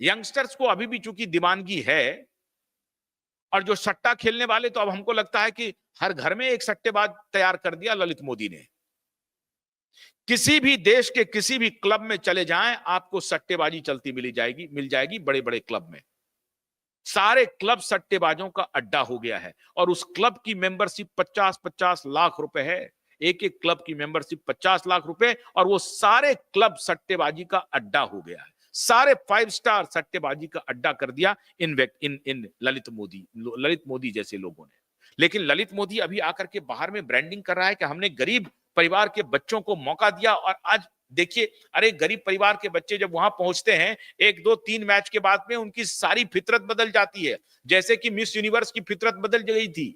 Youngsters को अभी भी चूंकि दीवानगी है, और जो सट्टा खेलने वाले, तो अब हमको लगता है कि हर घर में एक सट्टेबाज तैयार कर दिया ललित मोदी ने। किसी भी देश के किसी भी क्लब में चले जाएं, आपको सट्टेबाजी चलती मिल जाएगी बड़े बड़े क्लब में। सारे क्लब सट्टेबाजों का अड्डा हो गया है, और उस क्लब की मेंबरशिप 50-50 लाख रुपए है। एक एक क्लब की मेंबरशिप 50 लाख रुपए, और वो सारे क्लब सट्टेबाजी का अड्डा हो गया है। सारे 5 स्टार सट्टेबाजी का अड्डा कर दिया इन ललित मोदी जैसे लोगों ने। लेकिन ललित मोदी अभी आकर के बाहर में ब्रांडिंग कर रहा है कि हमने गरीब परिवार के बच्चों को मौका दिया, और आज देखिए, अरे गरीब परिवार के बच्चे जब वहां पहुंचते हैं, 1 2 3 मैच के बाद में उनकी सारी फितरत बदल जाती है। जैसे कि मिस यूनिवर्स की फितरत बदल गई थी।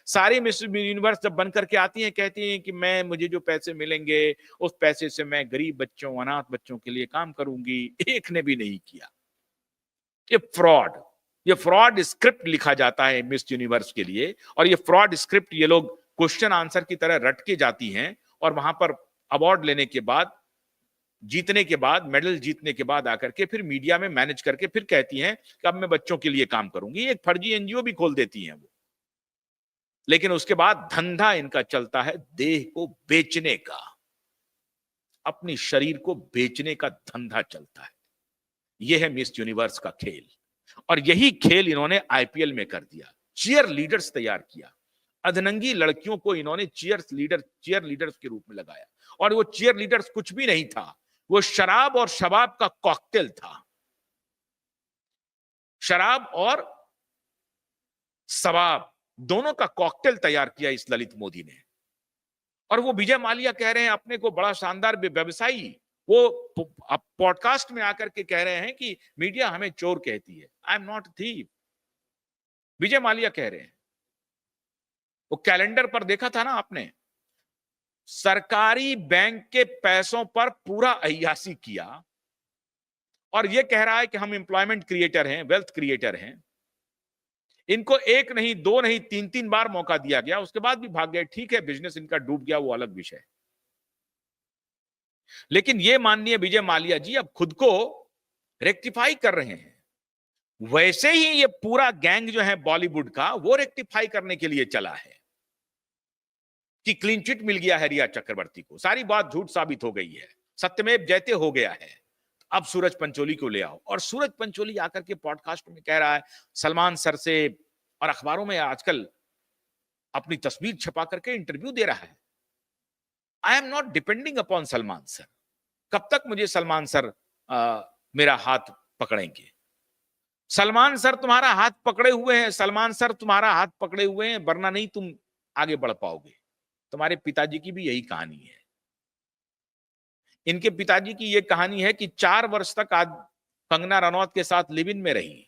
सारी मिस यूनिवर्स जब बन करके आती हैं, कहती हैं कि मुझे जो पैसे मिलेंगे उस पैसे से मैं गरीब बच्चों, अनाथ बच्चों के लिए काम करूंगी। एक ने भी नहीं किया। ये फ्रॉड, ये फ्रॉड स्क्रिप्ट लिखा जाता है मिस यूनिवर्स के लिए, और ये फ्रॉड स्क्रिप्ट ये लोग क्वेश्चन आंसर की तरह रट के जाती हैं, और वहां पर अवार्ड लेने के बाद, जीतने के बाद, मेडल जीतने के बाद आकर के फिर मीडिया में मैनेज करके फिर कहती हैं कि अब मैं बच्चों के लिए काम करूंगी। एक फर्जी एनजीओ भी खोल देती हैं वो। लेकिन उसके बाद धंधा इनका चलता है देह को बेचने का, अपनी शरीर को बेचने का धंधा चलता है। यह है मिस यूनिवर्स का खेल, और यही खेल इन्होंने आईपीएल में कर दिया। चीयर लीडर्स तैयार किया, अधनंगी लड़कियों को इन्होंने चीयर लीडर्स के रूप में लगाया, और वो चीयर लीडर्स कुछ भी नहीं था, वो शराब और शबाब का कॉकटेल था। शराब और शबाब दोनों का कॉकटेल तैयार किया इस ललित मोदी ने। और वो विजय माल्या कह रहे हैं अपने को बड़ा शानदार व्यवसायी। वो पॉडकास्ट में आकर के कह रहे हैं कि मीडिया हमें चोर कहती है। I am not thief, Vijay Mallya कह रहे हैं। वो कैलेंडर पर देखा था ना आपने, सरकारी बैंक के पैसों पर पूरा अय्यासी किया, और ये कह रहा है कि हम एम्प्लॉयमेंट क्रिएटर हैं, वेल्थ क्रिएटर हैं। इनको एक नहीं, दो नहीं, 3 3 बार मौका दिया गया, उसके बाद भी भाग गए। ठीक है, बिजनेस इनका डूब गया, वो अलग विषय। लेकिन ये माननीय विजय माल्या जी अब खुद को रेक्टिफाई कर रहे हैं। वैसे ही ये पूरा गैंग जो है बॉलीवुड का, वो रेक्टिफाई करने के लिए चला है कि क्लीन चिट मिल गया है रिया चक्रवर्ती को, सारी बात झूठ साबित हो गई है, सत्यमेव जयते हो गया है, अब सूरज पंचोली को ले आओ। और सूरज पंचोली आकर के पॉडकास्ट में कह रहा है सलमान सर से, और अखबारों में आजकल अपनी तस्वीर छपा करके इंटरव्यू दे रहा है। I am not depending upon Salman sir. कब तक मुझे सलमान सर मेरा हाथ पकड़ेंगे? सलमान सर तुम्हारा हाथ पकड़े हुए हैं, सलमान सर तुम्हारा हाथ पकड़े हुए हैं, वरना नहीं तुम आगे बढ़ पाओगे। तुम्हारे पिताजी की भी यही कहानी है। इनके पिताजी की यह कहानी है कि 4 वर्ष तक आज कंगना रनौत के साथ लिव इन में रही।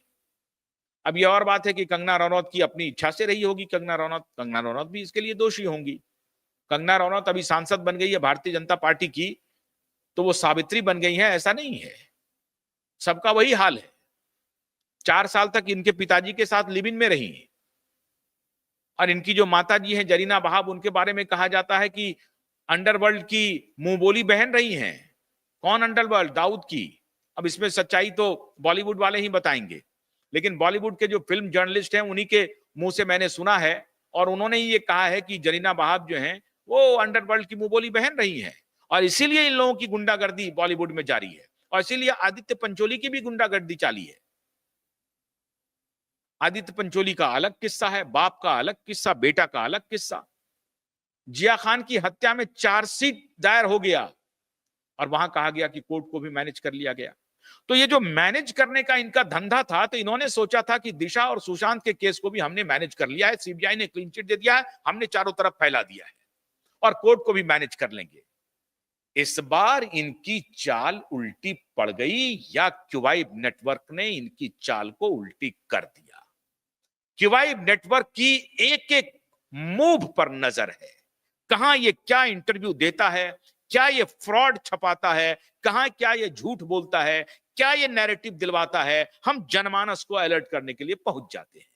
अब यह और बात है कि कंगना रनौत की अपनी इच्छा से रही होगी। कंगना रनौत भी इसके लिए दोषी होंगी। कंगना रनौत अभी सांसद बन गई है भारतीय जनता पार्टी की, तो वो सावित्री बन गई है, ऐसा नहीं है। सबका वही हाल है। 4 साल तक इनके पिताजी के साथ लिव इन में रही, और इनकी जो माता जी हैं जरीना वहाब, उनके बारे में कहा जाता है कि अंडरवर्ल्ड की मुंह बोली बहन रही हैं। कौन अंडरवर्ल्ड? दाऊद की। अब इसमें सच्चाई तो बॉलीवुड वाले ही बताएंगे, लेकिन बॉलीवुड के जो फिल्म जर्नलिस्ट हैं उन्हीं के मुंह से मैंने सुना है, और उन्होंने ही ये कहा है कि जरीना वहाब जो हैं वो अंडरवर्ल्ड की मुंह बोली बहन रही हैं, और इसीलिए इन लोगों की गुंडागर्दी बॉलीवुड में जारी है, और इसीलिए आदित्य पंचोली की भी गुंडागर्दी चाली है। आदित्य पंचोली का अलग किस्सा है, बाप का अलग किस्सा, बेटा का अलग किस्सा। जिया खान की हत्या में चार्जशीट दायर हो गया, और वहां कहा गया कि कोर्ट को भी मैनेज कर लिया गया। तो ये जो मैनेज करने का इनका धंधा था, तो इन्होंने सोचा था कि दिशा और सुशांत के केस को भी हमने मैनेज कर लिया है, सीबीआई ने क्लीन चिट दे दिया है, हमने चारों तरफ फैला दिया है, और कोर्ट को भी मैनेज कर लेंगे। इस बार इनकी चाल उल्टी पड़ गई, या क्यूवाइब नेटवर्क ने इनकी चाल को उल्टी कर दिया। क्यूवाइब नेटवर्क की एक एक मूव पर नजर है। कहां ये क्या इंटरव्यू देता है, क्या ये फ्रॉड छपाता है, कहां क्या ये झूठ बोलता है, क्या ये नैरेटिव दिलवाता है, हम जनमानस को अलर्ट करने के लिए पहुंच जाते हैं।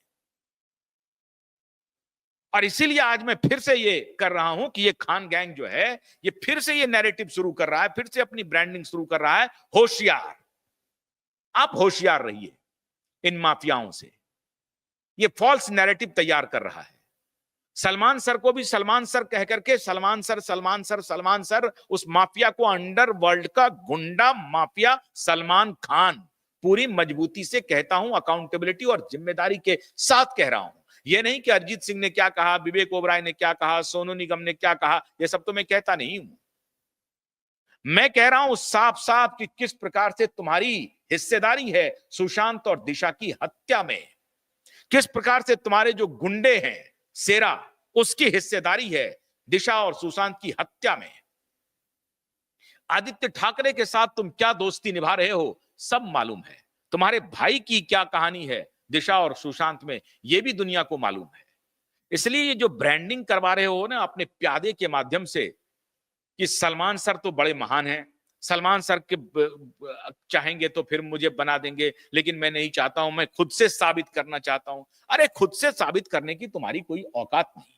और इसीलिए आज मैं फिर से ये कर रहा हूं कि ये खान गैंग जो है, ये फिर से ये नैरेटिव शुरू कर रहा है, फिर से अपनी ब्रांडिंग शुरू कर रहा है। होशियार, आप होशियार रहिए इन माफियाओं से। ये फॉल्स नैरेटिव तैयार कर रहा है। सलमान सर को भी सलमान सर कह करके Salman sir Salman sir Salman sir, उस माफिया को अंडरवर्ल्ड का गुंडा माफिया सलमान खान पूरी मजबूती से कहता हूं, अकाउंटेबिलिटी और जिम्मेदारी के साथ कह रहा हूं। यह नहीं कि अरिजीत सिंह ने क्या कहा, विवेक ओबराय ने क्या कहा, सोनू निगम ने क्या कहा, यह सब तो मैं कहता नहीं हूं। मैं कह रहा हूं साफ साफ कि किस प्रकार से तुम्हारी हिस्सेदारी है सुशांत और दिशा की हत्या में, किस प्रकार से तुम्हारे जो गुंडे हैं सेरा, उसकी हिस्सेदारी है दिशा और सुशांत की हत्या में। आदित्य ठाकरे के साथ तुम क्या दोस्ती निभा रहे हो सब मालूम है। तुम्हारे भाई की क्या कहानी है दिशा और सुशांत में, यह भी दुनिया को मालूम है। इसलिए ये जो ब्रांडिंग करवा रहे हो ना अपने प्यादे के माध्यम से कि सलमान सर तो बड़े महान हैं, सलमान सर के चाहेंगे तो फिर मुझे बना देंगे, लेकिन मैं नहीं चाहता हूं, मैं खुद से साबित करना चाहता हूं। अरे खुद से साबित करने की तुम्हारी कोई औकात नहीं है।